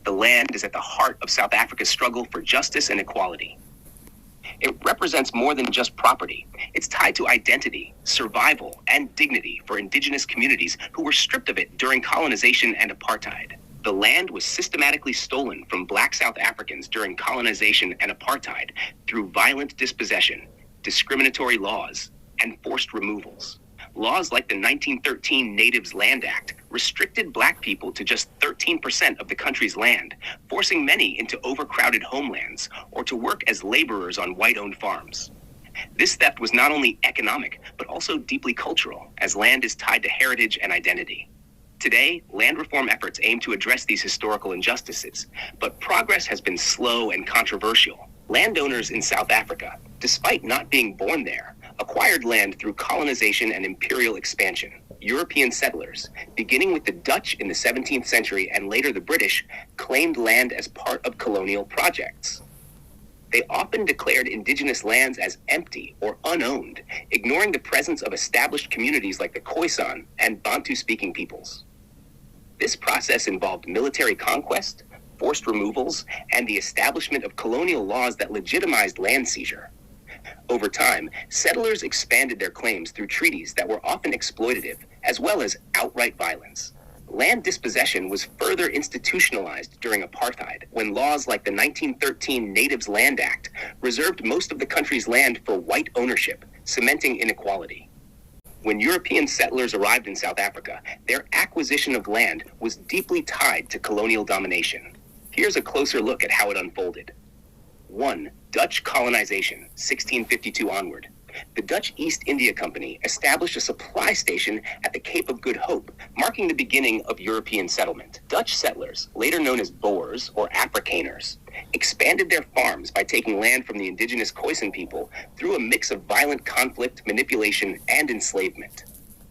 The land is at the heart of South Africa's struggle for justice and equality. It represents more than just property. It's tied to identity, survival, and dignity for indigenous communities who were stripped of it during colonization and apartheid. The land was systematically stolen from Black South Africans during colonization and apartheid through violent dispossession, discriminatory laws, and forced removals. Laws like the 1913 Natives Land Act restricted Black people to just 13% of the country's land, forcing many into overcrowded homelands or to work as laborers on white-owned farms. This theft was not only economic, but also deeply cultural, as land is tied to heritage and identity. Today, land reform efforts aim to address these historical injustices, but progress has been slow and controversial. Landowners in South Africa, despite not being born there, acquired land through colonization and imperial expansion. European settlers, beginning with the Dutch in the 17th century and later the British, claimed land as part of colonial projects. They often declared indigenous lands as empty or unowned, ignoring the presence of established communities like the Khoisan and Bantu-speaking peoples. This process involved military conquest, forced removals, and the establishment of colonial laws that legitimized land seizure. Over time, settlers expanded their claims through treaties that were often exploitative, as well as outright violence. Land dispossession was further institutionalized during apartheid, when laws like the 1913 Natives Land Act reserved most of the country's land for white ownership, cementing inequality. When European settlers arrived in South Africa, their acquisition of land was deeply tied to colonial domination. Here's a closer look at how it unfolded. 1. Dutch colonization, 1652 onward. The Dutch East India Company established a supply station at the Cape of Good Hope, marking the beginning of European settlement. Dutch settlers, later known as Boers or Afrikaners, expanded their farms by taking land from the indigenous Khoisan people through a mix of violent conflict, manipulation, and enslavement.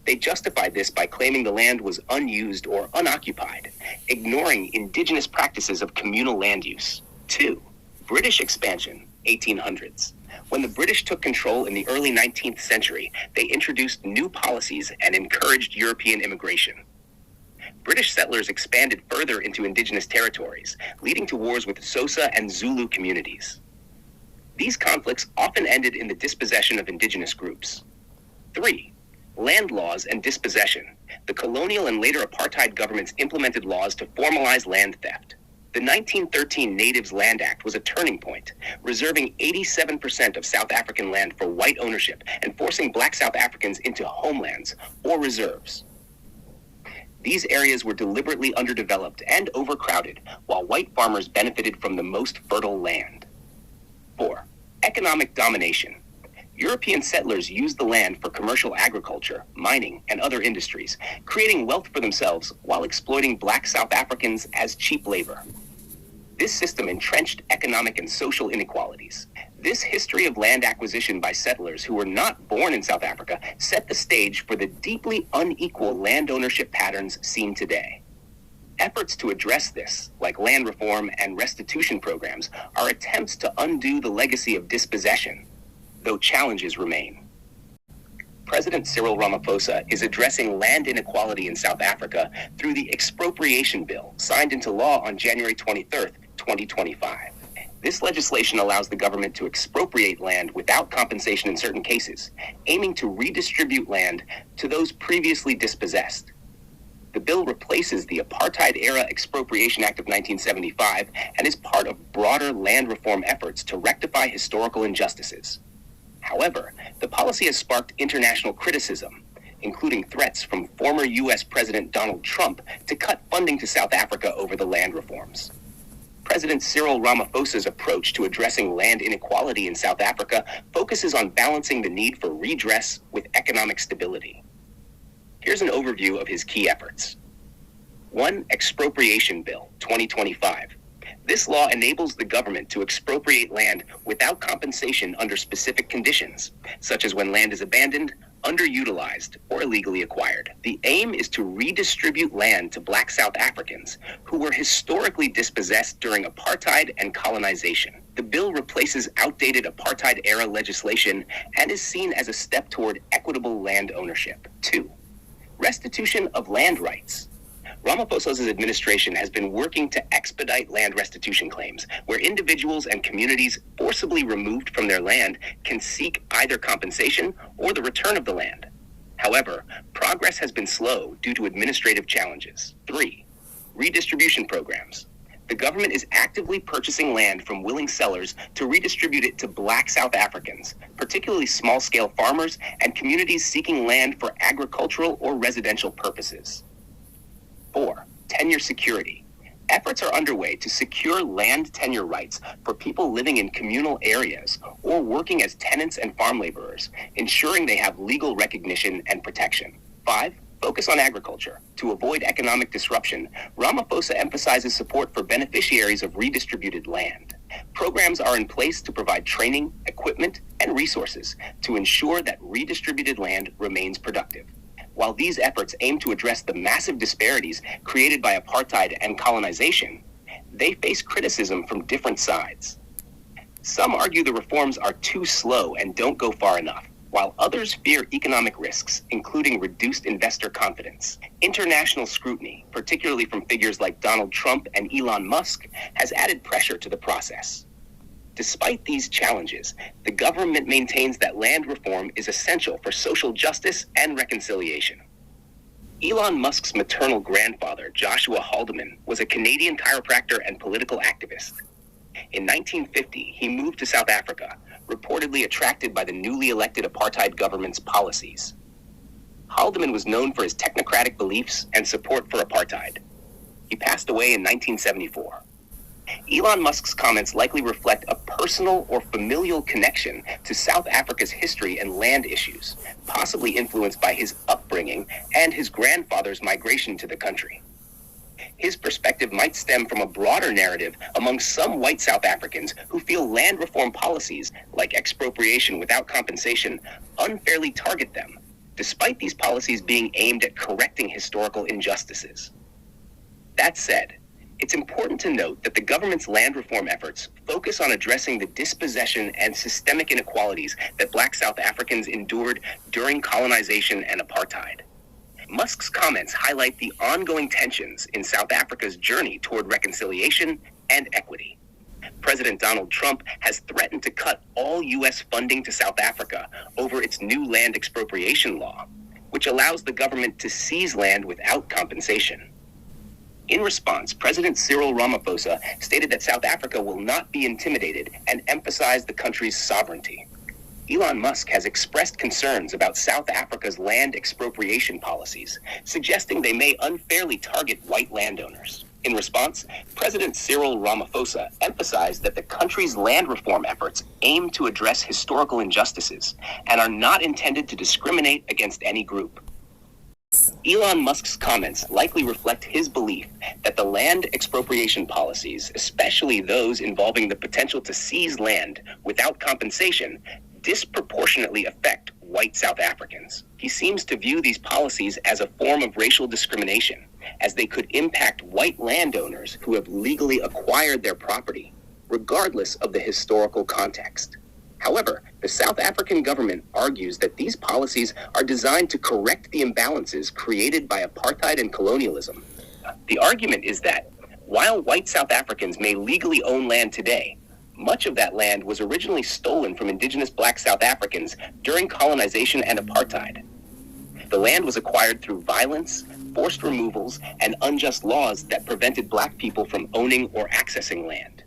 They justified this by claiming the land was unused or unoccupied, ignoring indigenous practices of communal land use. 2. British expansion, 1800s. When the British took control in the early 19th century, they introduced new policies and encouraged European immigration. British settlers expanded further into indigenous territories, leading to wars with Xhosa and Zulu communities. These conflicts often ended in the dispossession of indigenous groups. 3. Land laws and dispossession. The colonial and later apartheid governments implemented laws to formalize land theft. The 1913 Natives Land Act was a turning point, reserving 87% of South African land for white ownership and forcing Black South Africans into homelands or reserves. These areas were deliberately underdeveloped and overcrowded, while white farmers benefited from the most fertile land. 4. Economic domination. European settlers used the land for commercial agriculture, mining, and other industries, creating wealth for themselves while exploiting Black South Africans as cheap labor. This system entrenched economic and social inequalities. This history of land acquisition by settlers who were not born in South Africa set the stage for the deeply unequal land ownership patterns seen today. Efforts to address this, like land reform and restitution programs, are attempts to undo the legacy of dispossession, though challenges remain. President Cyril Ramaphosa is addressing land inequality in South Africa through the Expropriation Bill, signed into law on January 23, 2025. This legislation allows the government to expropriate land without compensation in certain cases, aiming to redistribute land to those previously dispossessed. The bill replaces the Apartheid-era Expropriation Act of 1975 and is part of broader land reform efforts to rectify historical injustices. However, the policy has sparked international criticism, including threats from former U.S. President Donald Trump to cut funding to South Africa over the land reforms. President Cyril Ramaphosa's approach to addressing land inequality in South Africa focuses on balancing the need for redress with economic stability. Here's an overview of his key efforts. 1. Expropriation Bill, 2025. This law enables the government to expropriate land without compensation under specific conditions, such as when land is abandoned, underutilized, or illegally acquired. The aim is to redistribute land to Black South Africans who were historically dispossessed during apartheid and colonization. The bill replaces outdated apartheid-era legislation and is seen as a step toward equitable land ownership. 2. Restitution of land rights. Ramaphosa's administration has been working to expedite land restitution claims, where individuals and communities forcibly removed from their land can seek either compensation or the return of the land. However, progress has been slow due to administrative challenges. 3. Redistribution programs. The government is actively purchasing land from willing sellers to redistribute it to Black South Africans, particularly small-scale farmers and communities seeking land for agricultural or residential purposes. 4. Tenure security. Efforts are underway to secure land tenure rights for people living in communal areas or working as tenants and farm laborers, ensuring they have legal recognition and protection. 5. Focus on agriculture. To avoid economic disruption, Ramaphosa emphasizes support for beneficiaries of redistributed land. Programs are in place to provide training, equipment, and resources to ensure that redistributed land remains productive. While these efforts aim to address the massive disparities created by apartheid and colonization, they face criticism from different sides. Some argue the reforms are too slow and don't go far enough, while others fear economic risks, including reduced investor confidence. International scrutiny, particularly from figures like Donald Trump and Elon Musk, has added pressure to the process. Despite these challenges, the government maintains that land reform is essential for social justice and reconciliation. Elon Musk's maternal grandfather, Joshua Haldeman, was a Canadian chiropractor and political activist. In 1950, he moved to South Africa, reportedly attracted by the newly elected apartheid government's policies. Haldeman was known for his technocratic beliefs and support for apartheid. He passed away in 1974. Elon Musk's comments likely reflect a personal or familial connection to South Africa's history and land issues, possibly influenced by his upbringing and his grandfather's migration to the country. His perspective might stem from a broader narrative among some white South Africans who feel land reform policies, like expropriation without compensation, unfairly target them, despite these policies being aimed at correcting historical injustices. That said, it's important to note that the government's land reform efforts focus on addressing the dispossession and systemic inequalities that Black South Africans endured during colonization and apartheid. Musk's comments highlight the ongoing tensions in South Africa's journey toward reconciliation and equity. President Donald Trump has threatened to cut all U.S. funding to South Africa over its new land expropriation law, which allows the government to seize land without compensation. In response, President Cyril Ramaphosa stated that South Africa will not be intimidated and emphasized the country's sovereignty. Elon Musk has expressed concerns about South Africa's land expropriation policies, suggesting they may unfairly target white landowners. In response, President Cyril Ramaphosa emphasized that the country's land reform efforts aim to address historical injustices and are not intended to discriminate against any group. Elon Musk's comments likely reflect his belief that the land expropriation policies, especially those involving the potential to seize land without compensation, disproportionately affect white South Africans. He seems to view these policies as a form of racial discrimination, as they could impact white landowners who have legally acquired their property, regardless of the historical context. However, the South African government argues that these policies are designed to correct the imbalances created by apartheid and colonialism. The argument is that, while white South Africans may legally own land today, much of that land was originally stolen from indigenous Black South Africans during colonization and apartheid. The land was acquired through violence, forced removals, and unjust laws that prevented Black people from owning or accessing land.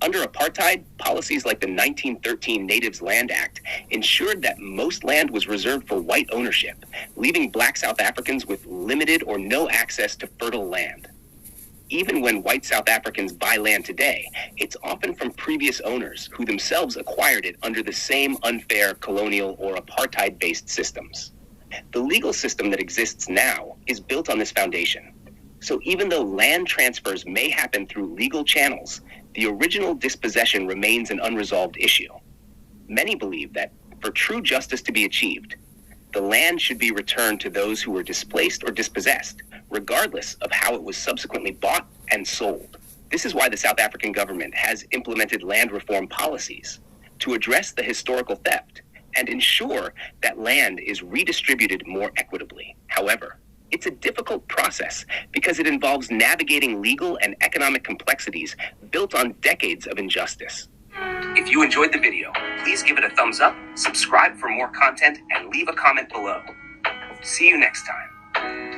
Under apartheid, policies like the 1913 Natives Land Act ensured that most land was reserved for white ownership, leaving Black South Africans with limited or no access to fertile land. Even when white South Africans buy land today, it's often from previous owners who themselves acquired it under the same unfair colonial or apartheid-based systems. The legal system that exists now is built on this foundation. So even though land transfers may happen through legal channels, the original dispossession remains an unresolved issue. Many believe that, for true justice to be achieved, the land should be returned to those who were displaced or dispossessed, regardless of how it was subsequently bought and sold. This is why the South African government has implemented land reform policies to address the historical theft and ensure that land is redistributed more equitably. However, It's a difficult process because it involves navigating legal and economic complexities built on decades of injustice. If you enjoyed the video, please give it a thumbs up, subscribe for more content, and leave a comment below. See you next time.